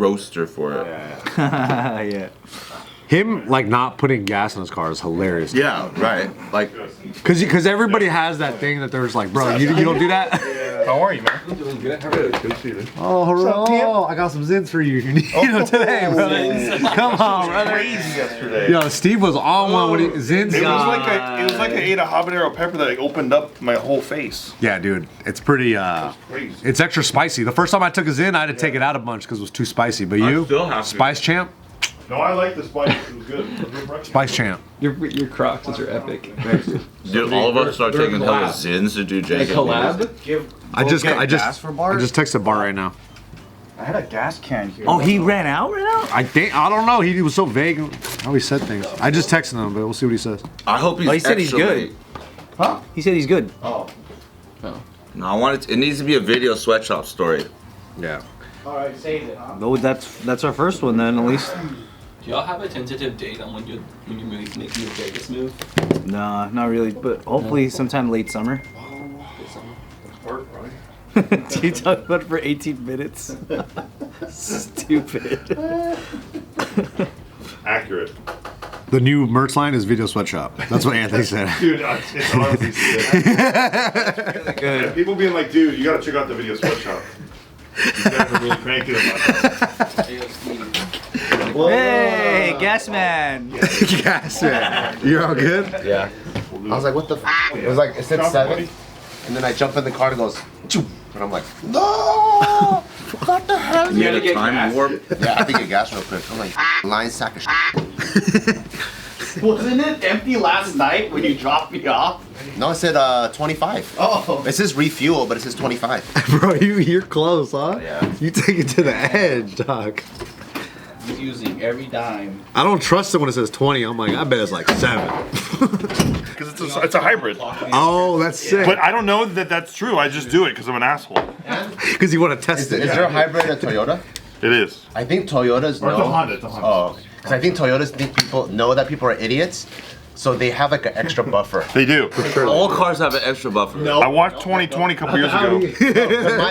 roaster for it. Yeah. Him like not putting gas in his car is hilarious. Yeah, right. Like, cause everybody has that thing that there's like, bro, you don't do that. How are you, man? Oh, hello. I got some zins for you. You know today, brother. Come on, brother. Crazy yesterday. Yo, Steve was on one when he zins. It was like I ate a habanero pepper that like opened up my whole face. Yeah, dude, it's pretty. Crazy. It's extra spicy. The first time I took a zin, I had to take it out a bunch because it was too spicy. But you, still have to. Spice Champ, No, I like the spice. It was good. Spice Champ. Your Crocs are epic. dude, all of us start taking hella zins to do Jacob. Collab? I just for Bart? I just texted Bart right now. I had a gas can here. Oh, he ran out right now? I don't know. He was so vague how he said things. I just texted him, but we'll see what he says. I hope he's Oh, he said he's extra good. late. Huh? He said he's good. Oh. No, I want it needs to be a video sweatshop story. Yeah. Alright, save it, huh? Oh, that's our first one then, at least. Do y'all have a tentative date on when you make your Vegas move? Nah, not really, but hopefully sometime late summer. Do you talk about it for 18 minutes? Stupid. Accurate. The new merch line is Video Sweatshop. That's what Anthony said. Dude, it's honestly sick. Good. People being like, dude, you gotta check out the video sweatshop. These guys are really cranking about that. Hey, gas man. Gas man. You're all good? Yeah. I was like, what the f? It was like, it said 7. And then I jump in the car and it goes, choo. And I'm like, no! What the hell? You had a time warp. Yeah, I had to get gas real quick. I'm like, lying sack of shit. Wasn't it empty last night when you dropped me off? No, it said 25. Oh. It says refuel, but it says 25. Bro, you're close, huh? Yeah. You take it to the edge, dog. He's using every dime. I don't trust it when it says 20. I'm like, I bet it's like 7. Because it's a hybrid. Oh, that's sick. But I don't know that that's true. I just do it because I'm an asshole. Because you want to test Is it. there a hybrid in Toyota? It is. I think Toyotas Or know. it's a Honda. It's a Honda. Oh, because I think Toyotas think people know that people are idiots, so they have like an extra buffer. They do. All cars have an extra buffer. I watched 2020 a couple years ago.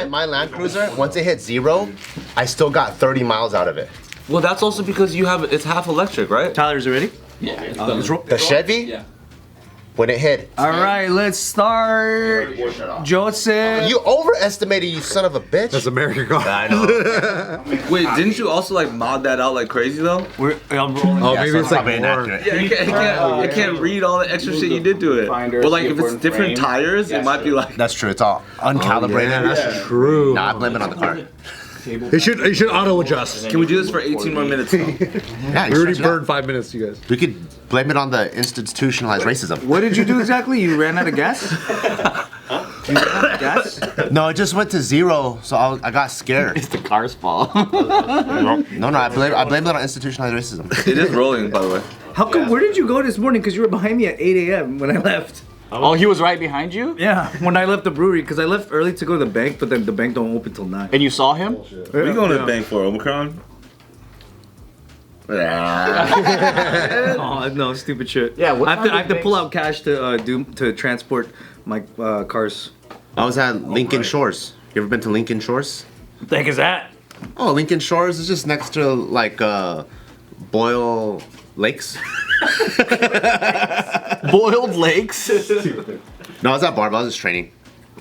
my Land Cruiser, once it hit 0, I still got 30 miles out of it. Well, that's also because it's half electric, right? Tyler's ready? Yeah. The Chevy, Yeah. when it hit, All right, let's start. Joseph. you overestimated, you son of a bitch. That's American car. I know. Wait, didn't you also like mod that out like crazy though? I'm rolling. Oh, Yeah, maybe so it's like probably more. inaccurate. Yeah, I can't read all the extra shit you did to it. Finder, Well, like if it's skateboard different frame. tires, it might be like. That's true. It's all uncalibrated. Yeah, that's true. Nah, I blame it on the car. It should auto adjust. Can we do this for 18 more minutes? Yeah, We you already stretch it out. burned 5 minutes, you guys. We could blame it on the institutionalized racism. What did you do exactly? You ran out of gas? You ran out of gas? No, it just went to 0, so I got scared. It's the car's fault. No, I blame it on institutionalized racism. It is rolling, by the way. How come? Where did you go this morning? Because you were behind me at 8 a.m. when I left. Oh, he was right behind you? Yeah, when I left the brewery, because I left early to go to the bank, but then the bank don't open till 9. And you saw him? What are you going to the bank for, Omicron? Oh no, stupid shit. Yeah, what I time have to did pull banks- out cash to transport my cars. I was at Lincoln Shores. You ever been to Lincoln Shores? What the heck is that? Oh, Lincoln Shores is just next to like Boyle Lakes. Boiled lakes? No, I was at Bart. I was just training.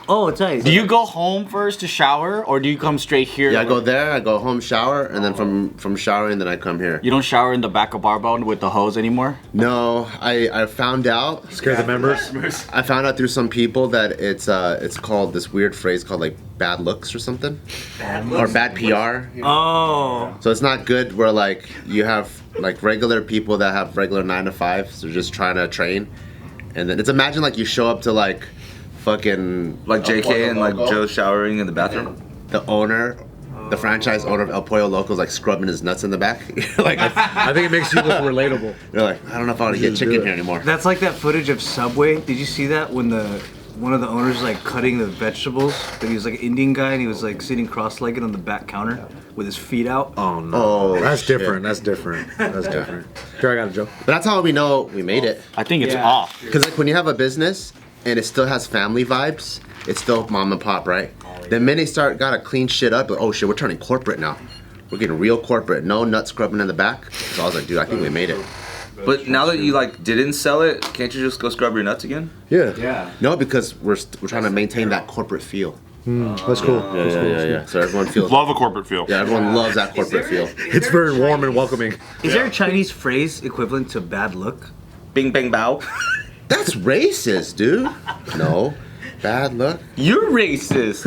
Oh, it's nice. Do you go home first to shower, or do you come straight here? Yeah, I go there. I go home, shower, and then from showering, then I come here. You don't shower in the back of Barbell with the hose anymore? No, I found out. Scare the members. I found out through some people that it's called this weird phrase called like bad looks or something. Bad looks? Or bad PR. Oh. So it's not good where like you have like regular people that have regular 9 to 5s, they're just trying to train, and then it's imagine like you show up to like fucking Like El Pollo JK and like Loco. Joe showering in the bathroom? The owner, the franchise owner of El Pollo Loco is like scrubbing his nuts in the back. You're like, I think it makes you look relatable. you're like, I don't know if I want to get chicken here anymore. That's like that footage of Subway. Did you see that when one of the owners was like cutting the vegetables? But he was like an Indian guy and he was like sitting cross-legged on the back counter with his feet out. Oh no. Oh, That's shit. different. That's different. That's different. Here, I got a joke. But that's how we know we made it. I think it's Yeah. off. Because like when you have a business and it still has family vibes, it's still mom and pop, right? The minute they gotta clean shit up, like, oh shit, we're turning corporate now. We're getting real corporate. No nut scrubbing in the back. So I was like, dude, I think we made it. But now that you like didn't sell it, can't you just go scrub your nuts again? Yeah. Yeah. No, because we're trying to maintain that corporate feel. That's cool. Yeah. So everyone feels. Love a corporate feel. Yeah, everyone loves that corporate feel. It's very warm and welcoming. Is there a Chinese phrase equivalent to bad look? Bing bang bow. That's racist, dude. No, bad luck. You're racist.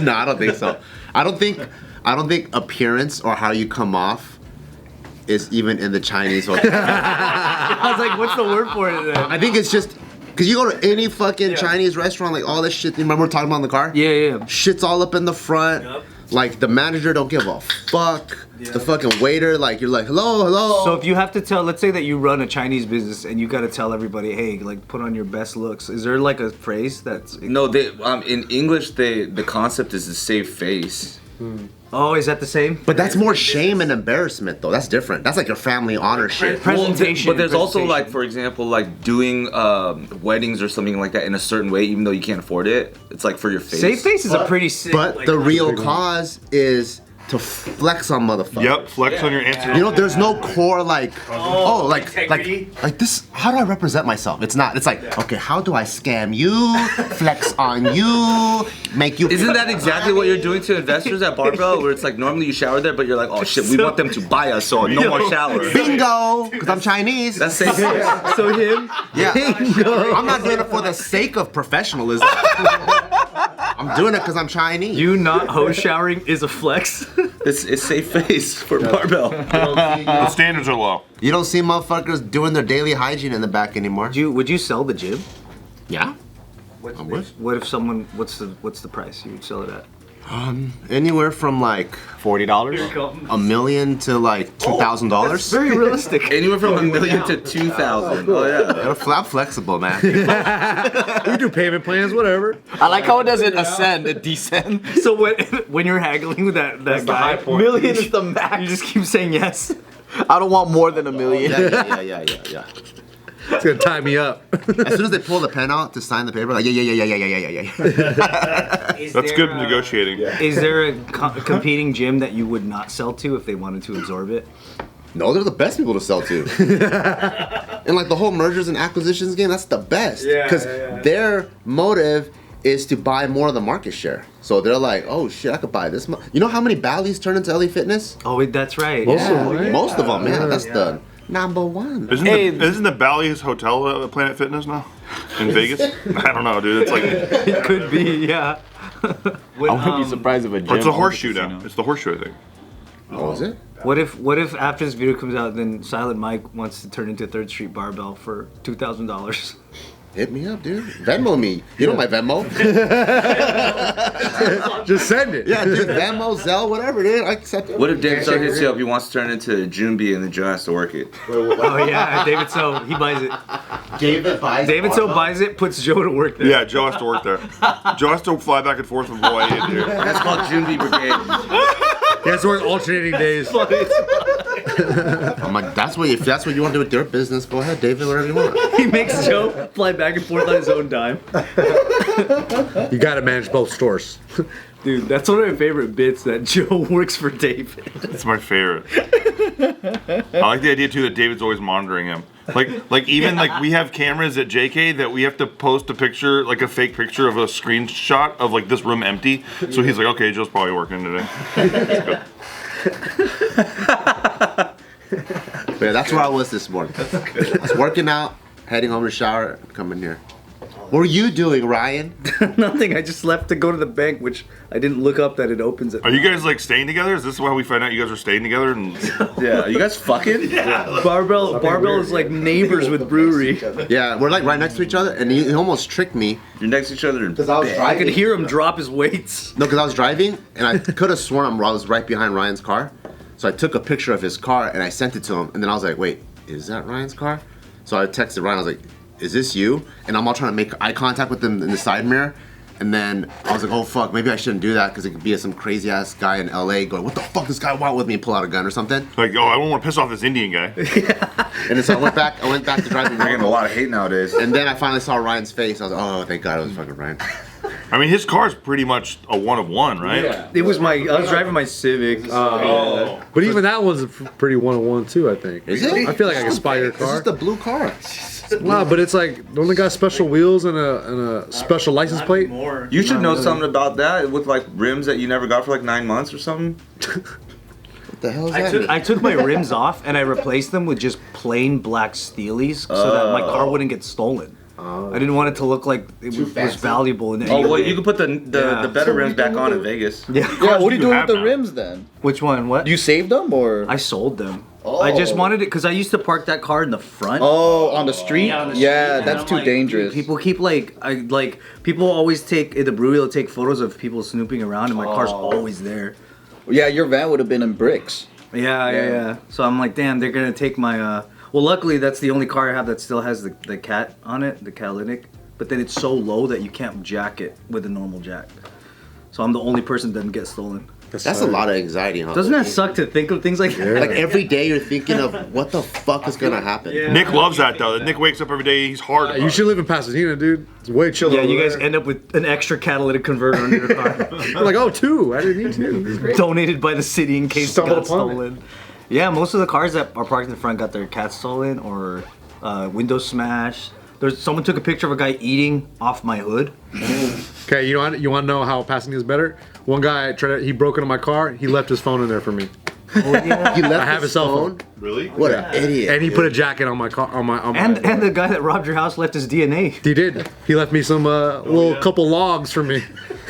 No, I don't think so. I don't think appearance or how you come off is even in the Chinese vocabulary. I was like, what's the word for it then? I think it's just because you go to any fucking Chinese restaurant, like all this shit. You remember we were talking about in the car? Yeah. Shit's all up in the front. Yep. Like the manager don't give a fuck. The fucking waiter, like you're like, hello. So if you have to tell, let's say that you run a Chinese business and you got to tell everybody, hey, like put on your best looks. Is there like a phrase that's? No, they in English the concept is to save face. Oh, is that the same? But that's more shame and embarrassment, though. That's different. That's like your family honor shit. Presentation. But there's also presentation. like, for example, like doing weddings or something like that in a certain way, even though you can't afford it. It's like for your face. Safe face is a pretty sick. But like, the real cause is to flex on motherfuckers. Yep, flex on your answer. You know, there's no core like, like integrity. this. How do I represent myself? It's not. It's like, okay, how do I scam you, flex on you, make you? Isn't that exactly what you're doing to investors at Barbell? Where it's like normally you shower there, but you're like, oh shit, we want them to buy us, so no more shower. Bingo? Because I'm Chinese. That's safe face. So him. Yeah. I'm not doing it for the sake of professionalism. I'm doing it because I'm Chinese. You not hose showering is a flex. It's safe face for Barbell. The standards are low. You don't see motherfuckers doing their daily hygiene in the back anymore. Would you sell the gym? Yeah. What if someone? What's the price you would sell it at? Anywhere from like $40, $1 million to like $2,000. Very realistic. Anywhere from $1 million to $2,000. Oh yeah. I'm flexible, man. We do payment plans, whatever. I like how it doesn't ascend, it descends. So when you're haggling with that guy, Million is the max. you just keep saying yes. I don't want more than $1 million. Yeah. It's gonna tie me up. As soon as they pull the pen out to sign the paper, like yeah. That's good negotiating. Is there a competing gym that you would not sell to if they wanted to absorb it? No, they're the best people to sell to. And like the whole mergers and acquisitions game, that's the best. Because their motive is to buy more of the market share. So they're like, oh shit, I could buy this. You know how many Bally's turn into LA Fitness? Oh, that's right. Most of them, right? Most of them, yeah. That's the number one. Isn't the Bally's Hotel Planet Fitness now? In Vegas? I don't know, dude. It's like It could be, yeah. I wouldn't be surprised if a gym. it's a owns horseshoe casino. now. It's the horseshoe, I think. Oh, is it? What if after this video comes out, then Silent Mike wants to turn into Third Street Barbell for $2,000? Hit me up, dude. Venmo me. You know my Venmo. Just send it. Yeah, dude. Venmo, Zelle, whatever, dude. I accept it. What if David So hits you up? He wants to turn into Junbi and then Joe has to work it. Oh yeah, David So he buys it. David So buys it, puts Joe to work there. Yeah, Joe has to work there. Joe has to fly back and forth from Hawaii and here. That's called Junbi Brigade. Yeah, it's worth alternating days. I'm like, that's what you want to do with your business. Go ahead, David, whatever you want. He makes Joe fly back and forth on his own dime. You gotta manage both stores. Dude, that's one of my favorite bits, that Joe works for David. It's my favorite. I like the idea too that David's always monitoring him. Like even like we have cameras at JK that we have to post a picture, like a fake picture of a screenshot of like this room empty. So he's like, okay, Joe's probably working today. But yeah, that's where I was this morning. I was working out, heading home to shower, coming here. What were you doing, Ryan? Nothing, I just left to go to the bank, which I didn't look up that it opens at. Are you guys like staying together? Is this how we find out you guys are staying together? And Yeah, are you guys fucking? Barbell is like neighbors with brewery. Yeah, we're like right next to each other, and he almost tricked me. You're next to each other in Because I was bed. I could driving. hear him drop his weights. No, because I was driving, and I could have sworn I was right behind Ryan's car. So I took a picture of his car, and I sent it to him. And then I was like, wait, is that Ryan's car? So I texted Ryan, I was like, is this you? And I'm all trying to make eye contact with him in the side mirror. And then I was like, oh fuck, maybe I shouldn't do that because it could be some crazy ass guy in LA going, what the fuck this guy want with me, and pull out a gun or something. Like, oh, I don't want to piss off this Indian guy. And then so I went back to driving. They're getting a lot of hate nowadays. And then I finally saw Ryan's face. I was like, oh, thank God it was fucking Ryan. I mean, his car's pretty much a one of one, right? Yeah. It was I was driving my Civic. But even that one's a pretty one-on-one too, I think. Is it? I feel like I can spy your It's car. just a blue car. Wow, but it's like, don't they got special wheels and a special license plate? You should know something about that with like rims that you never got for like 9 months or something. What the hell is that? I took my rims off and I replaced them with just plain black steelies so that my car wouldn't get stolen. I didn't want it to look like it was valuable in any Oh well, way. you could put the better rims back on in Vegas. Yeah. Yeah, what are you you doing with have the now? rims then? Which one? What? You saved them or? I sold them. I just wanted it because I used to park that car in the front. Oh, on the street? Yeah, on the Yeah, street. that's And too I'm like, dangerous. People keep people always take at the brewery. They'll take photos of people snooping around, and my car's always there. Yeah, your van would have been in bricks. Yeah. So I'm like, damn, they're gonna take my. Well, luckily that's the only car I have that still has the cat on it, the catalytic. But then it's so low that you can't jack it with a normal jack. So I'm the only person that doesn't get stolen. That's a lot of anxiety. Huh? Doesn't that suck to think of things like that? Like every day you're thinking of what the fuck is gonna happen. Nick loves that though. Nick wakes up every day. He's hard. about You it. should live in Pasadena, dude. It's way chiller. Yeah, you over guys there. end up with an extra catalytic converter under your car. You're like, oh, 2. I didn't need 2. This is great. Donated by the city in case it Stumbled got upon it. stolen. Yeah, most of the cars that are parked in the front got their cats stolen or windows smashed. Someone took a picture of a guy eating off my hood. Okay, you want to know how Pasadena's better? One guy he broke into my car. He left his phone in there for me, You left I have his a cell phone? Really? What an idiot. and he put a jacket on my car. On my. And the guy that robbed your house left his DNA. He did. He left me some couple logs for me.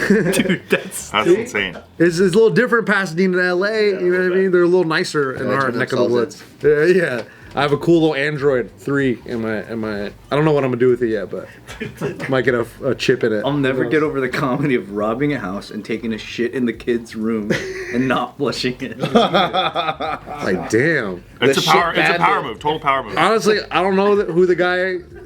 Dude, that's insane. It's a little different Pasadena than LA. You know what I mean? They're a little nicer in our Android neck of the sells woods. Yeah. I have a cool little Android 3 in my. I don't know what I'm gonna do with it yet, but might get a chip in it. I'll never get over the comedy of robbing a house and taking a shit in the kid's room and not flushing it. Like, damn. It's a The power. shit It's a power bandit. move. Total power move. Honestly, I don't know who the guy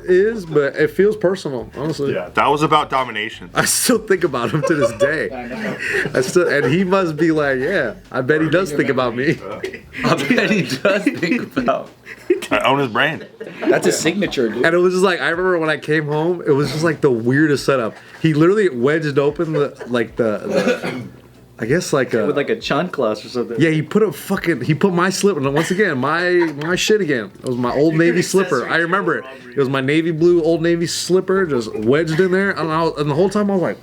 is, but it feels personal. Honestly. Yeah, that was about domination. I still think about him to this day. And he must be like, yeah, I bet he does think about me. I bet he does think about. I own his brain. That's his signature, dude. And it was just like, I remember when I came home, it was just like the weirdest setup. He literally wedged open the I guess like a. With like a chanclas or something. Yeah, he put my slipper. And once again, my shit again. It was my Old Navy slipper. I remember it. It was my navy blue Old Navy slipper, just wedged in there. And the whole time I was like,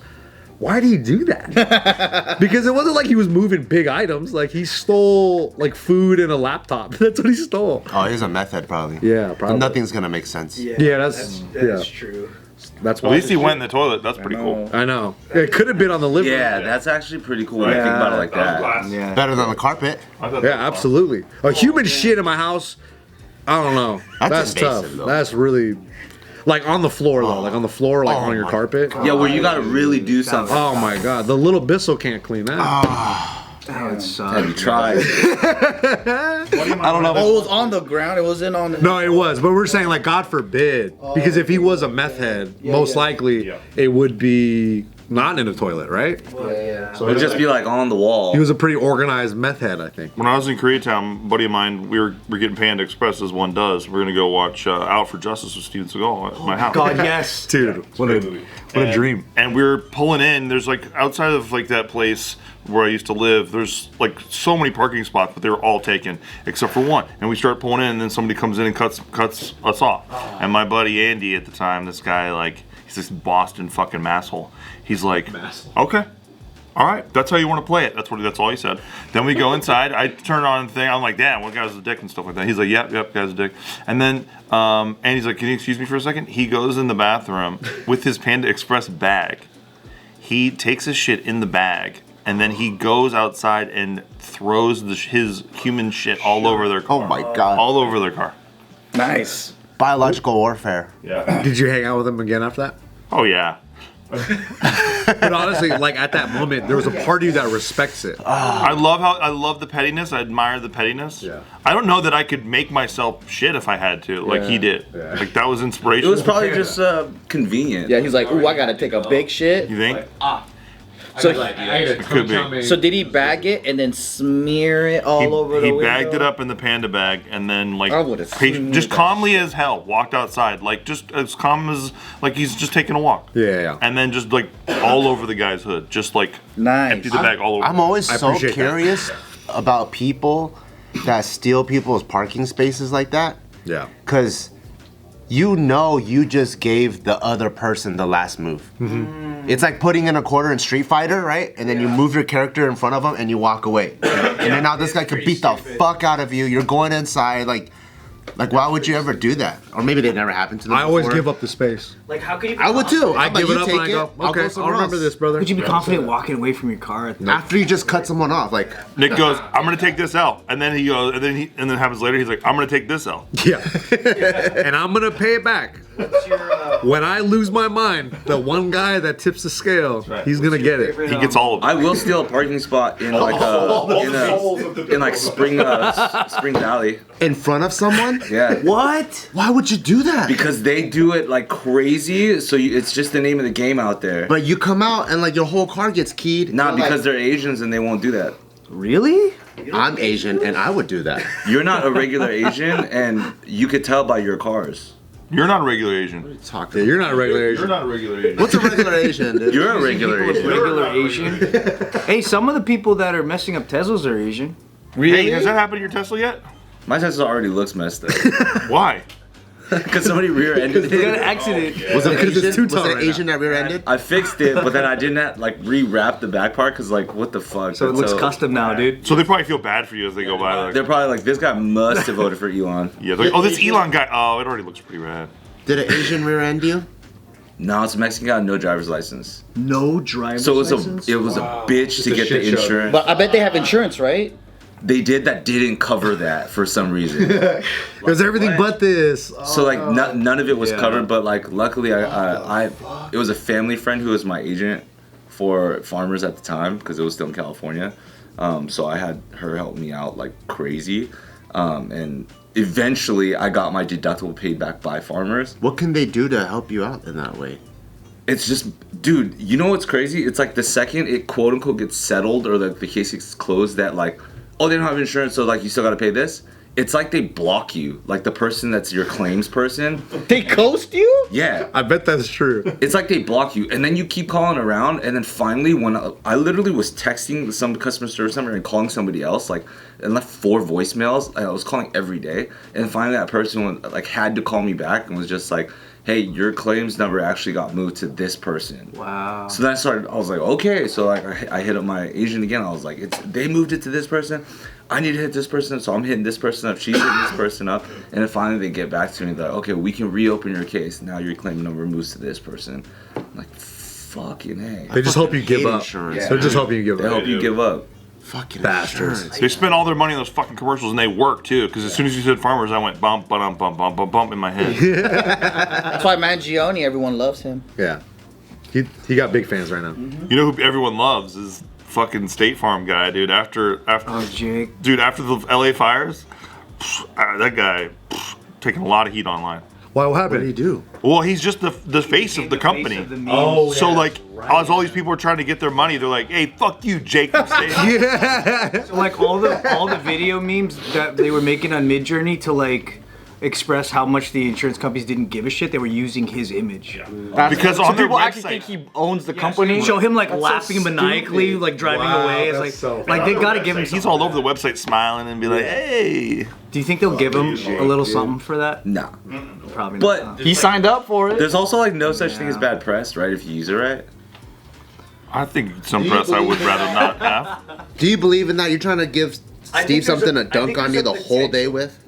why did he do that? Because it wasn't like he was moving big items. Like he stole like food and a laptop. That's what he stole. Oh, he's a meth head probably. Yeah, probably. Nothing's gonna make sense. Yeah, that's true. That's At why. least he went in the toilet. That's pretty cool. I know. It could have been on the living room. Yeah, that's actually pretty cool when I think about it like that. Yeah. Better than the carpet. Yeah, absolutely. A human shit in my house. I don't know. That's tough. invasive, though. That's really like on the floor though. Like on the floor, like on your carpet. Yeah, where you gotta really do something. Oh my god, the little Bissell can't clean that. That would suck. Have you tried? I don't know. Oh, it was on the ground. It wasn't on. No, it was, but we're saying like God forbid, because if he was a meth head, most likely it would be not in the toilet, right? So it'd just be like on the wall. He was a pretty organized meth head, I think. When I was in Koreatown, a buddy of mine, we're getting Panda Express as one does. We're gonna go watch Out for Justice with Steven Seagal at my house. God, yes. Dude, what a dream. And we were pulling in. There's like outside of like that place where I used to live. There's like so many parking spots, but they were all taken except for one. And we start pulling in, and then somebody comes in and cuts us off. And my buddy Andy at the time, this guy like he's this Boston fucking masshole. He's like, okay. All right, that's how you want to play it. That's all he said. Then we go inside. I turn on the thing. I'm like, damn, what guy's a dick and stuff like that. He's like, yep, guy's a dick. And then, and he's like, can you excuse me for a second? He goes in the bathroom with his Panda Express bag. He takes his shit in the bag, and then he goes outside and throws his human shit all over their car. Oh my god. All over their car. Nice. Biological warfare. Yeah. Did you hang out with him again after that? Oh yeah. But honestly, like at that moment, there was a part of you that respects it. I love the pettiness. I admire the pettiness. Yeah. I don't know that I could make myself shit if I had to, like he did. Yeah. Like that was It inspirational. was probably just convenient. Yeah, he's like, ooh, I gotta take a big shit. You think? So, It could be. so did he bag it and then smear it all over the He window? bagged it up in the panda bag and then like I would've seen just that calmly as hell walked outside, like just as calm as like he's just taking a walk. Yeah. And then just like all over the guy's hood, just like Nice. empty the bag all over. I'm always so appreciate that. curious about people that steal people's parking spaces like that. Yeah. Because you just gave the other person the last move. It's like putting in a quarter in Street Fighter, right? And then you move your character in front of him and you walk away. And then now this guy could beat the fuck out of you. You're going inside, like why would you ever do that? Or maybe it never happened to them I always before. give up the space. Like, how could you? I would too. I How about give you it up and take I go, I'll okay, I'll somewhere remember else. this, brother. Would you be confident walking away from your car? After you just cut someone off, like Nick goes, I'm gonna take this L, and then he goes, and then happens later. He's like, I'm gonna take this L. Yeah. And I'm gonna pay it back. When I lose my mind, the one guy that tips the scale, he's gonna get it. He gets all of it. I will steal a parking spot in like in like Spring Valley. in front of someone. Yeah. What? Why would you do that? Because they do it like crazy, so it's just the name of the game out there. But you come out and like your whole car gets keyed. Not You're because like, they're Asians and they won't do that. Really? I'm Asian and I would do that. You're not a regular Asian, and you could tell by your cars. You're not a regular Asian. Talk Yeah, you're not a regular Asian. not a regular Asian. What's a regular Asian, dude? You're a regular Asian. Regular Asian. Hey, some of the people that are messing up Teslas are Asian. Hey, has that happened to your Tesla yet? My Tesla already looks messed up Why? because somebody rear-ended They got an it. accident. Was it Because it's Asian? Was two-tone it right Asian that rear-ended? I fixed it, but then I didn't like rewrap the back part because like what the fuck. So it looks custom now, dude. So they probably feel bad for you as they go by. Like, They're probably like, this guy must have voted for Elon. yeah, they're like, oh, this Elon guy. Oh, it already looks pretty rad. Did an Asian rear-end you? No, it's a Mexican guy, no driver's license. No driver's So it was license? a bitch to a get the shit show. insurance. But I bet they have insurance, right? They did that didn't cover that for some reason. It was everything but this. So like none of it was Yeah. covered, but like luckily I it was a family friend who was my agent for farmers at the time because it was still in California. So I had her help me out like crazy, and eventually I got my deductible paid back by farmers. What can they do to help you out in that way? It's just, dude, you know what's crazy? It's like the second it quote unquote gets settled or like the case gets closed, that like, oh, they don't have insurance, so like you still gotta pay this. It's like they block you, like the person that's your claims person. They ghost you? Yeah, I bet that's true. it's like they block you, and then you keep calling around, and then finally, when I literally was texting some customer service number and calling somebody else, like, and left 4 voicemails. I was calling every day, and finally that person like had to call me back and was just like, hey, your claims number actually got moved to this person. Wow. So then I was like, okay. So like I hit up my agent again. I was like, they moved it to this person. I need to hit this person, so I'm hitting this person up. She's hitting this person up, and then finally they get back to me. They're like, okay, we can reopen your case. Now your claim number moves to this person. I'm like, fucking A. They just hope you give hate up. insurance. They're just hoping you give They up. hope you give up. Fucking Bastards. insurance. They spent all their money on those fucking commercials, and they work too. Because as soon as you said farmers, I went bump, bump, bump, bump, bump, bump in my head. That's why Mangione, everyone loves him. Yeah. He got big fans right now. You know who everyone loves is fucking State Farm guy, dude. After Oh, Jake. dude, after the LA fires, that guy taking a lot of heat online. Why? What What do you happened? do? Well, he's just the face of the company. So like, as all these people are trying to get their money, they're like, "Hey, fuck you, Jake from State Farm." Yeah. So like all the video memes that they were making on Midjourney to like express how much the insurance companies didn't give a shit, they were using his image. Because so on their people actually website- think he owns the company. Show him like laughing so maniacally, stupid. like driving Wow, away. It's that's like, so like they gotta give him. He's Something. all over the website smiling and be like, "Hey." Do you think they'll give him a little something for that? Nah. Probably But not. He signed up for it. there's also like no such thing as bad press, right? If you use it right. I think some press I would rather not have. Do you believe in that? You're trying to give Steve something to dunk on you the whole day with?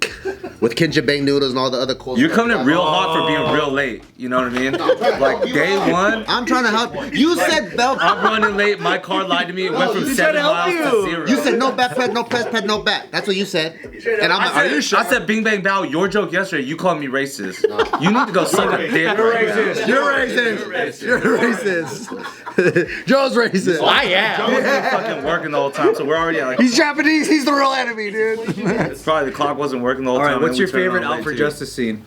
With Kinja Bang noodles and all the other cool You're stuff. coming in real hot for being real late. You know what I mean? Like day one, I'm trying to help. You said belt. I'm running late. My car lied to me. It went from 7 miles to 0. You said no bet, pet, no press, pet, no bet. That's what you said. And I'm like, are you sure? I said Bing Bang Bow, your joke yesterday. You called me racist. You need to go suck a dick. You're racist. You're racist. You're racist. Joe's racist. I am. Joe was fucking working the whole time, so we're already at like. He's Japanese. He's the real enemy, dude. It's probably the clock wasn't working the whole All time. right, what's and we your turned favorite on Out late for too. Justice scene?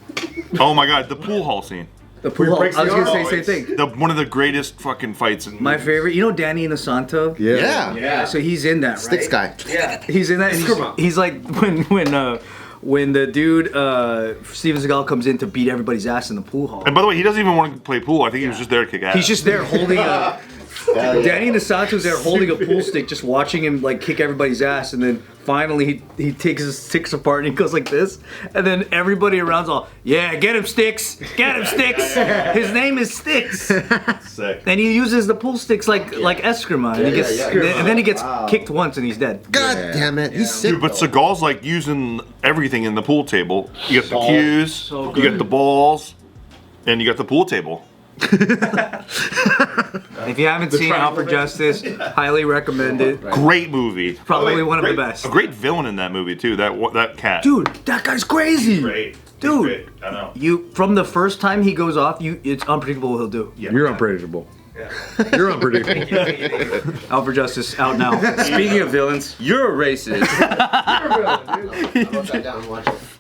Oh my god, the pool hall scene. The pool. I was breaks the gonna say arm. same thing. One of the greatest fucking fights. In My favorite, you know Danny Inosanto? Yeah. Yeah. So he's in that, right? Sticks guy. He's in that. And he's like when the dude Steven Seagal comes in to beat everybody's ass in the pool hall. And by the way, he doesn't even want to play pool. I think he was just there to kick ass. He's just there holding a. Danny Inosanto's there holding a pool stick, just watching him like kick everybody's ass, and then finally he takes his sticks apart and he goes like this, and then everybody around's all, yeah, get him Sticks, get him Sticks. His name is Sticks, sick. and he uses the pool sticks like Eskrima, and he gets and then he gets kicked once and he's dead. God damn it. He's sick. Dude, but though. Seagal's like using everything in the pool table. You got the cues, So you got the balls, and you got the pool table. If you haven't seen Out for Justice, highly recommend it. Great movie. Probably one of the best. A great villain in that movie too. That cat. Dude, that guy's crazy. Great. Dude. Great. I know. You from the first time he goes off, it's unpredictable what he'll do. You're unpredictable. You're unpredictable. Out for Justice, out now. Speaking of villains, you're a racist. I wrote that down. Watch it.